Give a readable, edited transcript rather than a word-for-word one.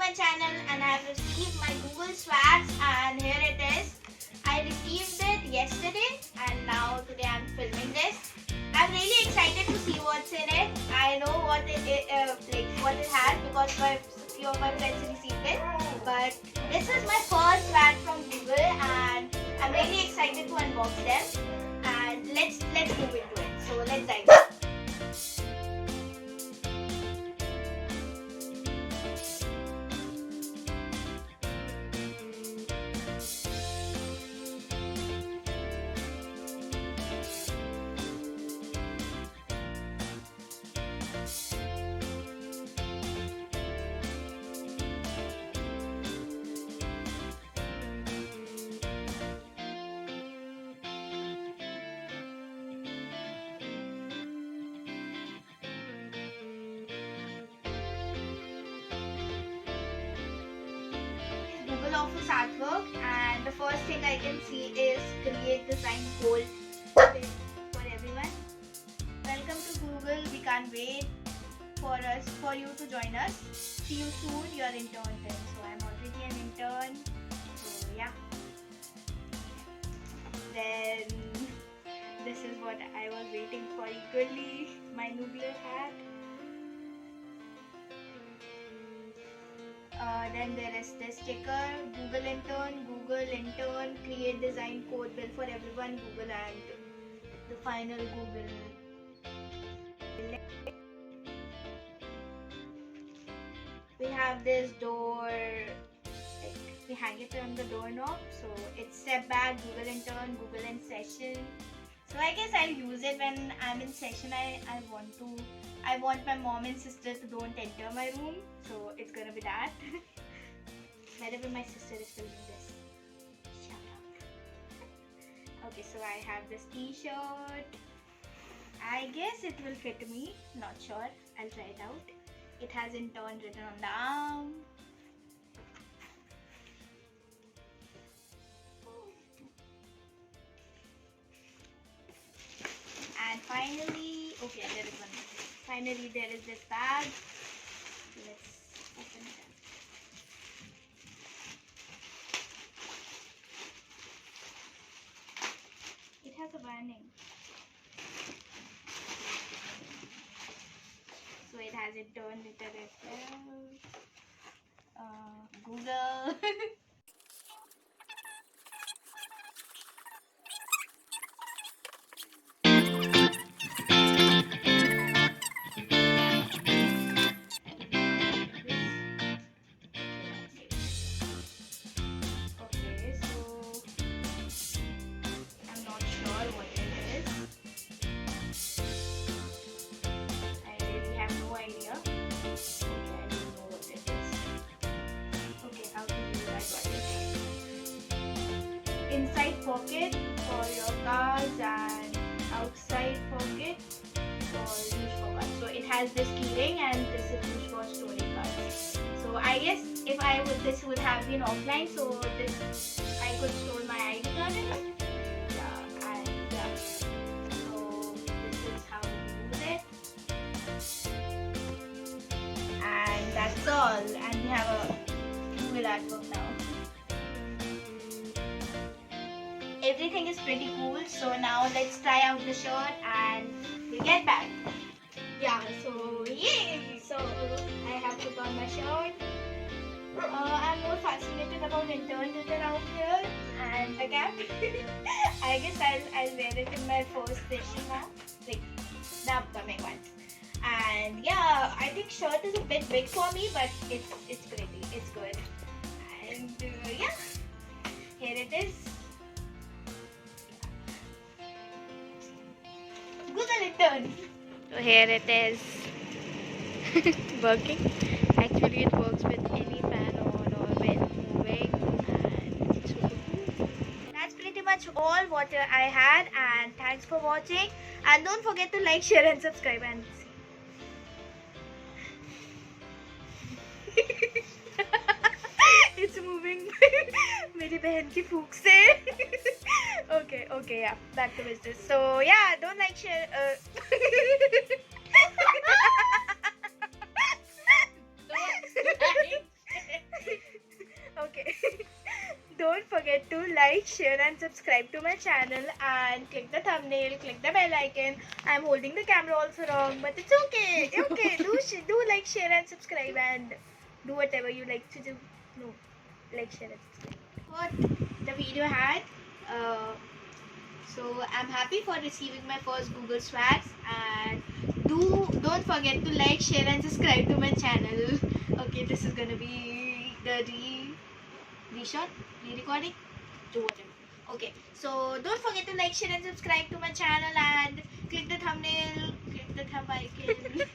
my channel and I have received my Google Swags, and here it is. I received it yesterday and now today I'm filming this. I'm really excited to see what's in it. I know what what it has because a few of my friends received it. But this is my first swag from Google and I'm really excited to unbox them. And let's move into it. So let's dive in. Google Office artwork, and the first thing I can see is create design code for everyone. Welcome to Google. We can't wait for you to join us. See you soon. Your intern. So I'm already an intern. So yeah. Then this is what I was waiting for eagerly. My Nuclear hat. Then there is this sticker, Google Intern, create design code, build for everyone, Google, and the final Google. We have this door, we hang it on the doorknob, so it's step back, Google Intern, Google in session. So I guess I'll use it when I'm in session. I want my mom and sister to don't enter my room, so it's gonna be that. By the way, my sister is filming this. Shut up. Okay, so I have this t-shirt. I guess it will fit me. Not sure. I'll try it out. It has intern written on the arm. And finally, okay, there is one more. Finally, there is this bag. Let's open it up. It has a warning. So it has intern written as well. Google. Inside pocket for your cards and outside pocket for use for cards. So it has this keyring and this is used for storing cards. So I guess if this would have been offline, so this I could store my ID card in it. Yeah. So this is how we use it. And that's all. And we have a Google artwork now. Everything is pretty cool, so now let's try out the shirt and we'll get back. Yeah, so yay! So I have put on my shirt. I'm more fascinated about intern written out here and the cap. I guess I'll wear it in my first session now, like the upcoming ones. And yeah, I think shirt is a bit big for me, but it's pretty, it's good. And yeah, here it is. Google Intern. So here it is. Working. Actually it works with any fan on or when moving, and it's super cool. That's pretty much all what I had, and thanks for watching, and don't forget to like, share and subscribe and it's moving. मेरी बहन की फूक से. Okay, yeah, back to business. So yeah, don't like, share. Don't like. like, share and subscribe to my channel and click the thumbnail, click the bell icon. I'm holding the camera also wrong, but it's okay. Okay, do like, share and subscribe and do whatever you like to do. No, like, share and subscribe. What the video had. So I'm happy for receiving my first Google Swags, and don't forget to like, share and subscribe to my channel. Okay, this is gonna be the re-recording, do whatever. Okay, so don't forget to like, share and subscribe to my channel and click the thumbnail, click the thumb icon.